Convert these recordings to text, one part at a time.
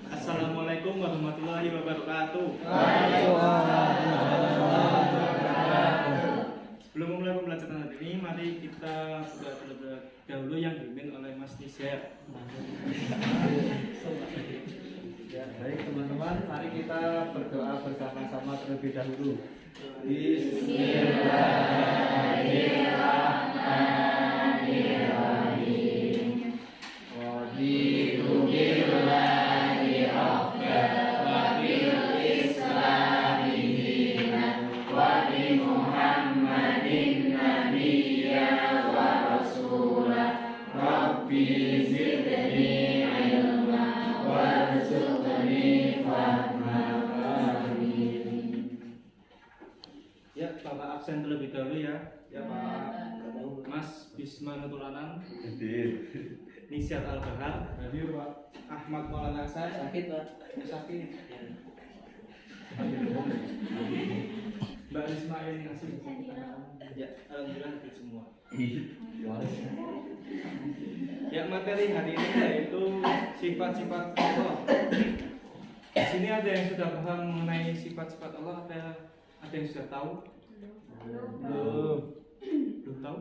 Assalamualaikum warahmatullahi wabarakatuh. Sebelum memulai pembelajaran hari ini, mari kita buka terlebih dahulu yang dipimpin oleh Mas Nizar. Ya, baik teman-teman, mari kita berdoa bersama-sama terlebih dahulu. Bismillahirrahmanirrahim. Raditu billahi rabban wa bil islami dinan wa bi Muhammadin nabiyyan wa rasulah. Rabbi zidni ilma warzuqni fahma. Amin. Ya, Bapak absen terlebih dahulu ya. Ya, Pak Mas Bisma Nutulanan, Nizar Al-Bahar, Hadir, Pak. Ahmad Maulana Hasan, Sakit, Pak. sakit. Mbak Ismail Nasib. Ya, alhamdulillah hadir semua. Ya, materi hari ini yaitu sifat-sifat Allah. Di sini ada yang sudah paham mengenai sifat-sifat Allah, ada yang sudah tahu? Belum tahu?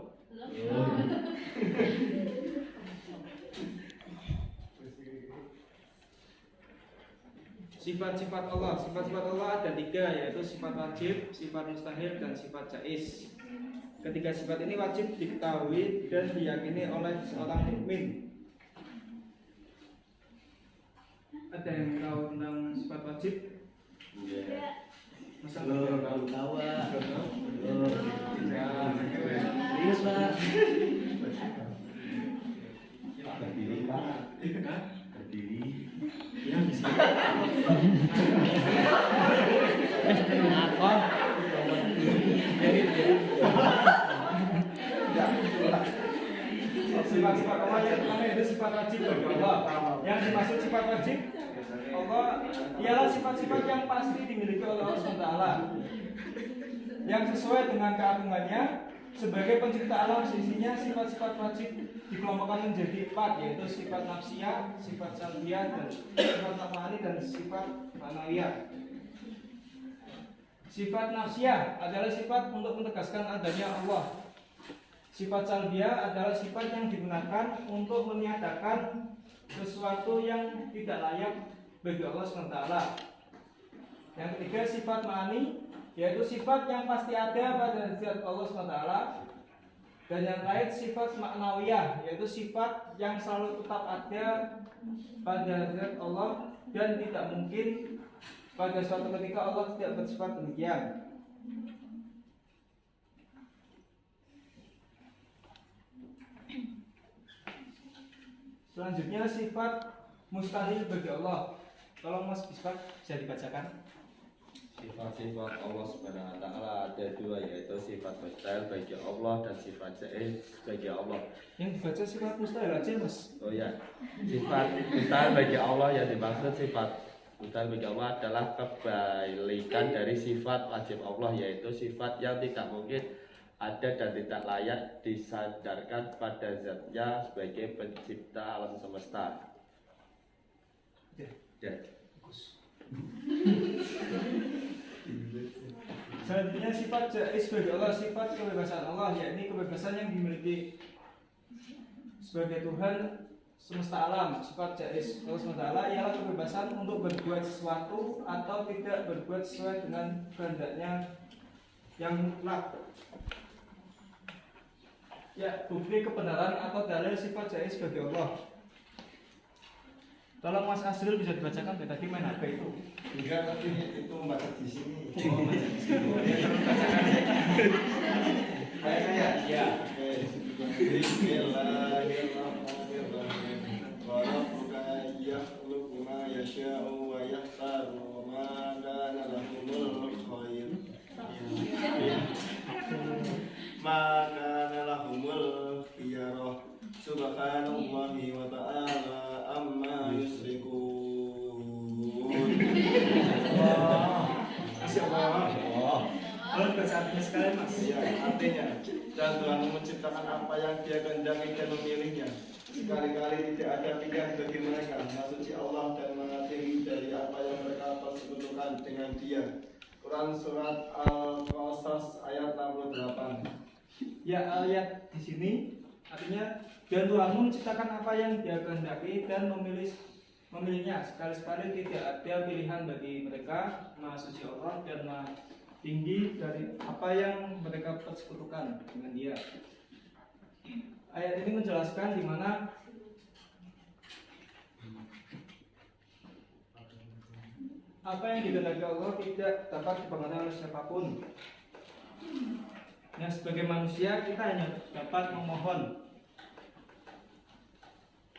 Sifat-sifat Allah ada tiga, yaitu sifat wajib, sifat mustahil, dan sifat jaiz. Ketiga sifat ini wajib diketahui dan diyakini oleh seorang mukmin. Ada yang tahu tentang sifat wajib? Masa nggak tahu? Tahu, Pak. Ya, Serius, Pak. Berdiri, Pak. Hah? Berdiri. Ya, bisa. Apa? Sifat-sifat Allah yang pertama itu sifat wajib bagi Allah. Yang dimaksud sifat wajib Allah ialah sifat-sifat yang pasti dimiliki oleh Allah SWT, yang sesuai dengan keagungannya sebagai pencipta alam. Sisinya sifat-sifat wajib dikelompokkan menjadi 4, yaitu sifat nafsiyah, sifat salbiyah, dan sifat nafani, dan sifat manawiyah. Sifat nafsiyah adalah sifat untuk menegaskan adanya Allah. Sifat salbiyah adalah sifat yang digunakan untuk meniadakan sesuatu yang tidak layak bagi Allah SWT. Yang ketiga sifat ma'ani, yaitu sifat yang pasti ada pada zat Allah SWT. Dan yang terakhir sifat maknawiyah, yaitu sifat yang selalu tetap ada pada zat Allah dan tidak mungkin pada suatu ketika Allah tidak bersifat demikian. Selanjutnya sifat mustahil bagi Allah. Tolong Mas Bisma bisa dibacakan. Sifat-sifat Allah Subhanahu wa taala ada dua, yaitu sifat mustahil bagi Allah dan sifat jaiz bagi Allah. Yang dibaca sifat mustahil aja, Mas. Oh ya, sifat mustahil bagi Allah yang dimaksud sifat mustahil bagi Allah adalah kebalikan dari sifat wajib Allah, yaitu sifat yang tidak mungkin ada dan tidak layak disandarkan pada zatnya sebagai pencipta alam semesta. Ya. Bagus. Selanjutnya sifat jaiz bagi Allah, sifat kebebasan Allah, yakni kebebasan yang dimiliki sebagai Tuhan semesta alam. Sifat jaiz Allah SWT ialah kebebasan untuk berbuat sesuatu atau tidak berbuat sesuai dengan kehendaknya yang mutlak. Ya, bukti kebenaran atau dalil sifat jaiz bagi Allah. Tolong Mas Asril bisa dibacakan, tadi main HP itu. Enggak, tapi itu membaca di sini. Oh, baca di sini. Ya, tolong bacakan. Saya. Ya. Bismillahirrahmanirrahim. Wa rabbuka yakhluqu ma yasha'u wa yakhtaru wa ma kana lahumul khair. Ma kana lahumul khiyarah. Subhanallahi wa ta'ala amma yusrikun. Masya Allah. Kalau baca artinya sekalian mas. Iya, artinya dan Tuhan menciptakan apa yang Dia kehendaki dan memilihnya. Sekali-kali tidak ada pilihan bagi mereka. Maha suci Allah dan Maha tinggi dari apa yang mereka persekutukan dengan Dia. Quran surat Al-Qasas ayat 68. Ya, ayat di sini artinya dan Tuhanmu menciptakan apa yang Dia kehendaki dan memilihnya. Sekali-sekali tidak ada pilihan bagi mereka. Maha suci Allah dan Maha tinggi dari apa yang mereka persekutukan dengan Dia. Ayat ini menjelaskan di mana apa yang dikehendaki Allah tidak dapat dipengaruhi oleh siapapun. Nah, sebagai manusia kita hanya dapat memohon.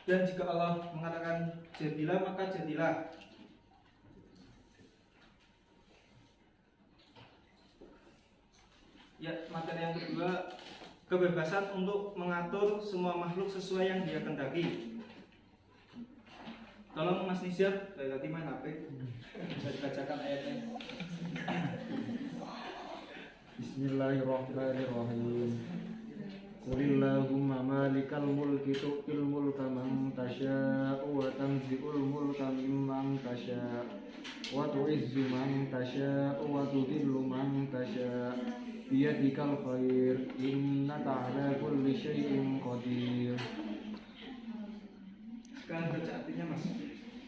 Dan jika Allah mengatakan jadilah, maka jadilah. Ya, materi yang kedua, kebebasan untuk mengatur semua makhluk sesuai yang Dia kehendaki. Tolong Mas Nizar, dari tadi main HP, bisa dibacakan ayatnya. Bismillahirrahmanirrahim. Qulillahumma malikal mulki tu'til mulka man tasha'u wa tanzi'ul mulka mimman tasha'u wa tu'izzu man tasha'u wa tudhillu man tasha'u biyadikal khair innaka 'ala kulli syai'in qadir. Sekarang baca artinya Mas.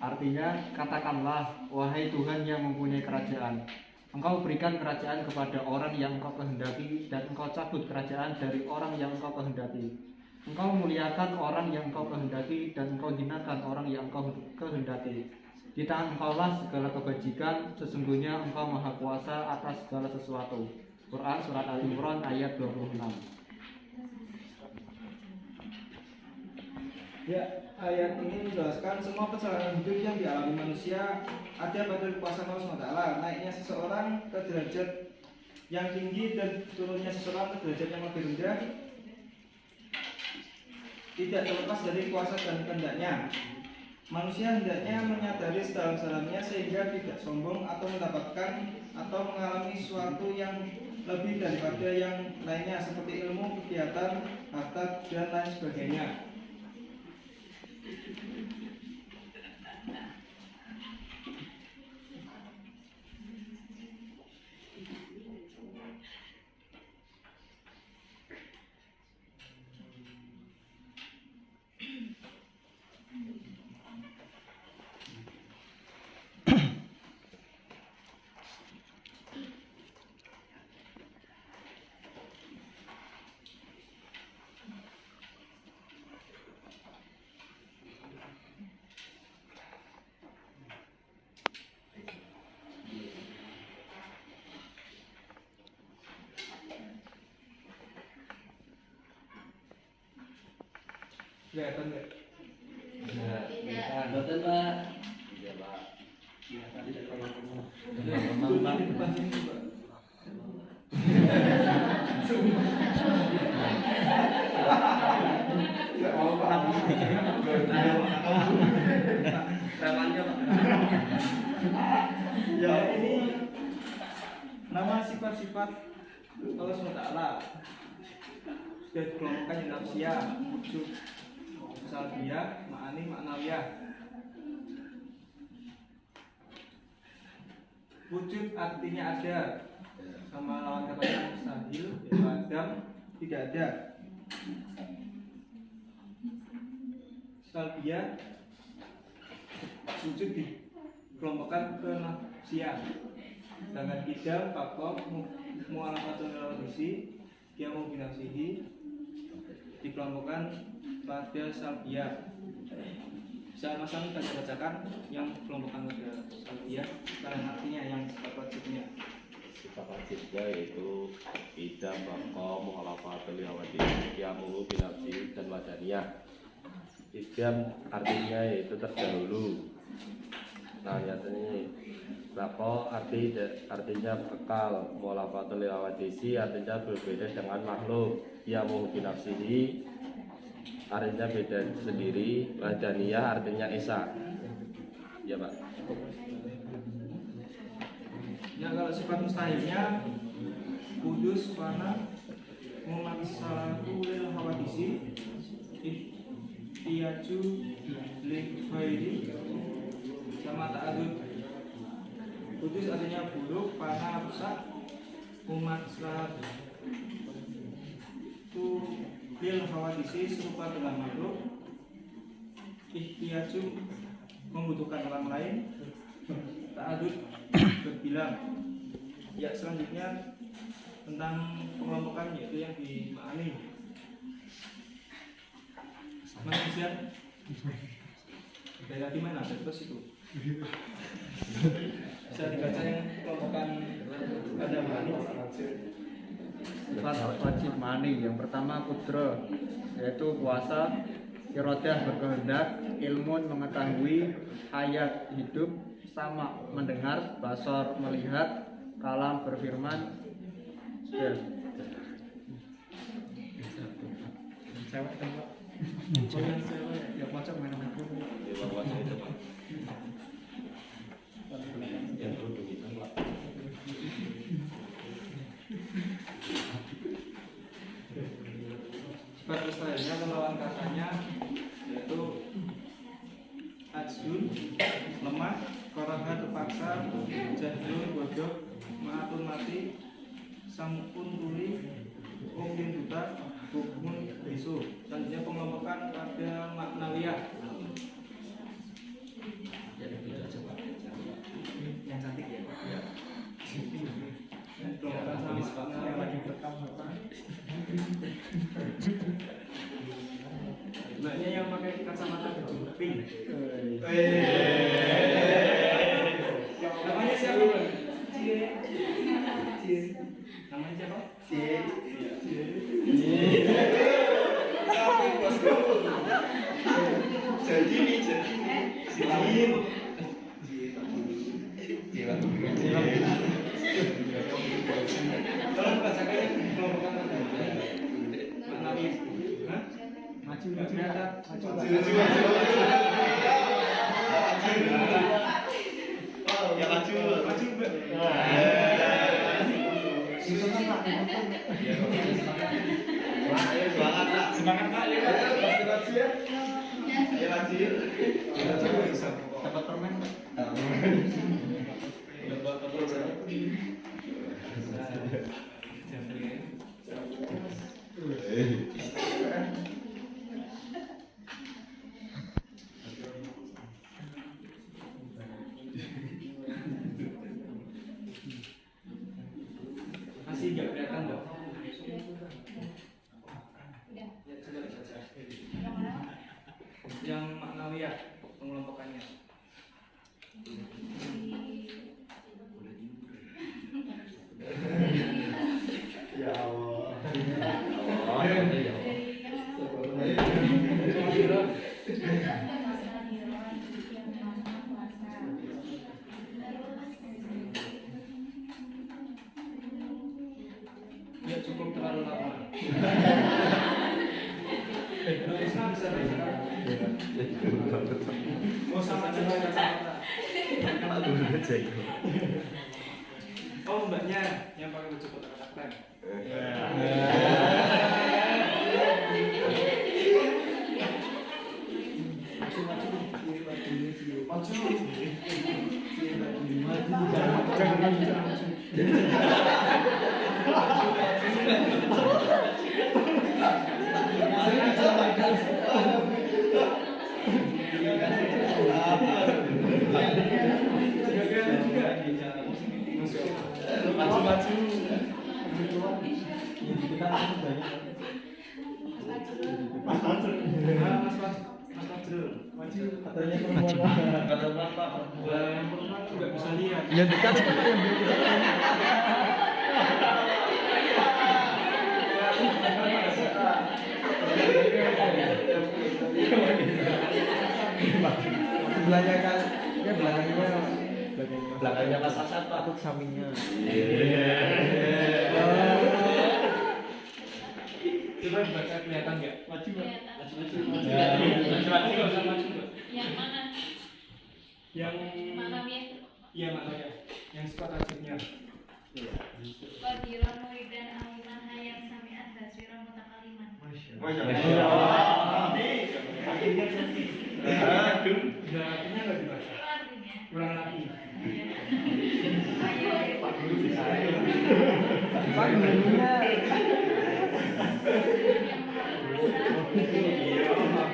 Artinya, katakanlah, wahai Tuhan yang mempunyai kerajaan, Engkau berikan kerajaan kepada orang yang Engkau kehendaki, dan Engkau cabut kerajaan dari orang yang Engkau kehendaki. Engkau muliakan orang yang Engkau kehendaki, dan Engkau hinakan orang yang Engkau kehendaki. Di tangan Engkaulah segala kebajikan, sesungguhnya Engkau maha kuasa atas segala sesuatu. Quran surat Al-Imran ayat 26. Ya, ayat ini menjelaskan semua perjalanan hidup yang dialami manusia ada pada kekuasaan Allah SWT. Naiknya seseorang ke derajat yang tinggi dan turunnya seseorang ke derajat yang lebih rendah tidak terlepas dari kuasa dan kehendaknya. Manusia hendaknya menyadari sedalam-dalamnya sehingga tidak sombong atau mendapatkan atau mengalami sesuatu yang lebih daripada yang lainnya seperti ilmu, kegiatan, harta, dan lain sebagainya. Kelihatan nggak? Betul Pak. Iya Pak. Turun di depan sini Pak. Nggak mau Pak. Namanya Pak. Ya ini nama sifat-sifat Allah SWT sudah dikelompokkan di nafsiyah, salbiyah, ma'ani, ma'nawiyah. Wujud artinya ada, sama lawan katanya mustahil, yaitu Adam, tidak ada. Salbiyah, wujud dikelompokkan ke nafsiyah. Sedangkan idam, fakoh, mu'alafatun al-wisi, dia mau binafsihi, dikelompokkan pada salbiyah. Bisa Mas bacakan yang kelompokkan pada salbiyah, kalian artinya yang sifat wajibnya. Sifat wajibnya yaitu idam, baqa, muhalafatul yawadi, qiyamuhu binafsi dan wadaniyah. Idam artinya yaitu terdahulu. Nah, ini baqa artinya kekal, muhalafatul yawadisi artinya berbeda dengan makhluk, qiyamuhu binafsihi artinya beda sendiri, wadaniyah artinya esa. Ya Pak. Ya kalau sifat mustahilnya Kudus fana mumaksalahu lil hawadisi ihtiyaju lil khairi sama ta'adud. Kudus artinya buruk, fana rusak, mumaksalahu itu lil hawadisi serupa dengan makhluk, ihtiyaju membutuhkan orang lain, ta'adud berbilang. Ya, selanjutnya tentang pengelompokan yaitu yang dimaknai manusia. Daerah di mana? Terus itu bisa dibaca yang pengelompokan pada maknai. Sifat wajib mani yang pertama kudro, yaitu kuasa, irodah berkehendak, ilmun mengetahui, hayat hidup, sama mendengar, basor melihat, kalam berfirman. Cewek tembak. Ya macam mainan aku. Yang duduk itu Pak. Sifat mustahilnya melawan katanya yaitu ajun lemah, karaha terpaksa, jahdun bodoh, maatun mati, sangkun tuli, mungkin buta, hukmun bisu. Selanjutnya pengelompokan pada maknawiyah. Yang cantik ya Pak. Ya. Pengelompokan sama yang lagi rekam Bapak. Mbaknya yang pakai kacamata baju pink. Namanya siapa? Namanya siapa? Jadi Silin. Tolong bacakan yang pengelompokan maknawiyah. Maju kelihatan. Ya maju Mbak. Semangat Pak. Ayo maju ya. Ayo maju. Dapat permen. Masih nggak kelihatan dong? Yang maknawiyah pengelompokannya. Ya Allah. Oh, ya. Ya cukup terlalu lama. Nulisnya bisa baca. Mau sama juga kacamata. Oh mbaknya yang pakai baju kotak krem. Nggak bisa lihat. Yang dekat yang belakangnya kan ya belakangnya pas saat takut sampingnya. Coba baca kelihatan nggak? Maju nggak? Yang mana? Yang Maknawiyah. iya maknanya. Yang sifat wajibnya. Fadilan Muida Artinya nggak dibaca. Artinya. Ulang lagi. Pak gurunya.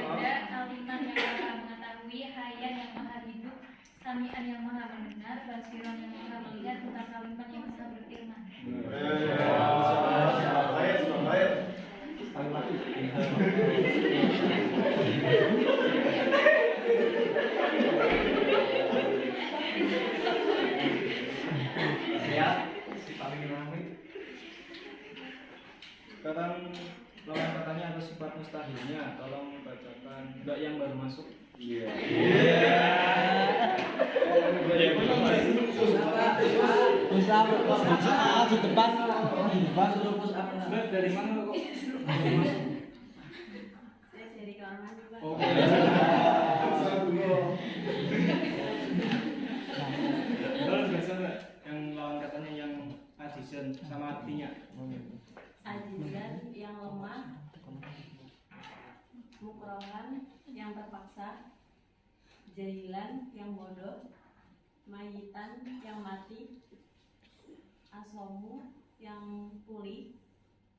Ada aliman yang maha mengetahui, hayyan yang maha hidup, sami'an yang maha mendengar, basiran yang maha melihat, mutakaliman yang maha berfirman. Sekarang lawan katanya atau sifat mustahilnya, tolong bacakan. Enggak yang baru masuk. Iya. Di depan. Sudah dari mana kok? Saya dari kamar mandi, Pak. Oke. Kalau biasa nggak yang lawan katanya yang addition sama artinya? Ajizan yang lemah, mukrohan yang terpaksa, jahilan yang bodoh, mayitan yang mati, asomu yang tuli,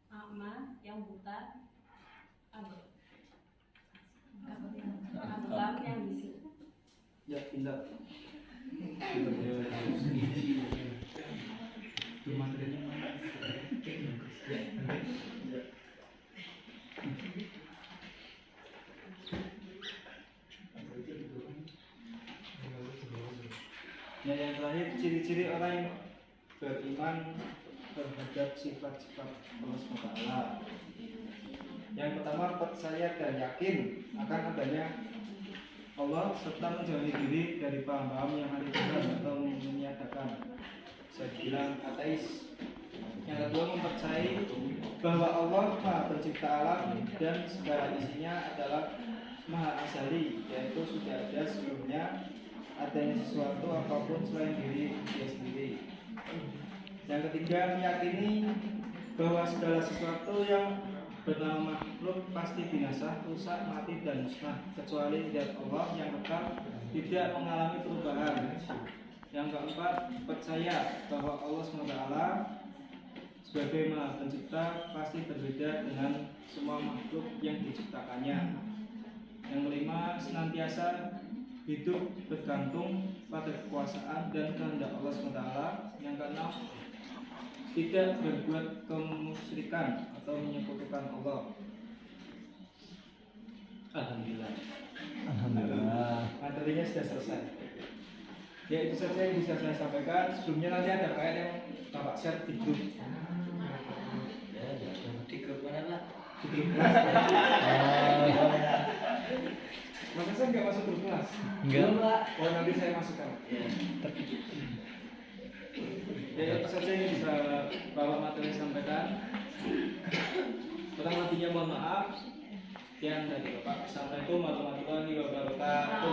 akma yang buta, abam yang bisu. Ya, pindah. Ya, yang terakhir ciri-ciri orang yang beriman terhadap sifat-sifat Allah SWT. Yang pertama, percaya dan yakin akan adanya Allah serta menjauhi diri dari paham-paham yang anti-Tuhan atau meniadakan. Saya bilang ateis. Yang kedua, mempercayai bahwa Allah Maha Pencipta alam dan segala isinya adalah Maha Azali, yaitu sudah ada sebelumnya adanya sesuatu apapun selain diri dia sendiri. Yang ketiga, meyakini bahwa segala sesuatu yang bernama makhluk pasti binasa, rusak, mati, dan musnah kecuali zat Allah yang kekal tidak mengalami perubahan. Yang keempat, percaya bahwa Allah SWT sebagai Maha Pencipta pasti berbeda dengan semua makhluk yang diciptakannya. Yang kelima, senantiasa hidup bergantung pada kekuasaan dan kehendak Allah SWT. Yang keenam, tidak berbuat kemusyrikan atau menyekutukan Allah. Alhamdulillah. Alhamdulillah. Materinya sudah selesai. Ya, itu saja yang bisa saya sampaikan. Sebelumnya nanti ada PR yang Bapak share di grup. Di grup mana lah? Di grup kelas. Maka saya nggak masuk grup kelas. Enggak. Oh, nanti saya masukkan. Ya, itu saja yang bisa Bapak materi sampaikan. Kurang lebihnya mohon maaf. Yang dari Bapak. Assalamualaikum warahmatullahi wabarakatuh.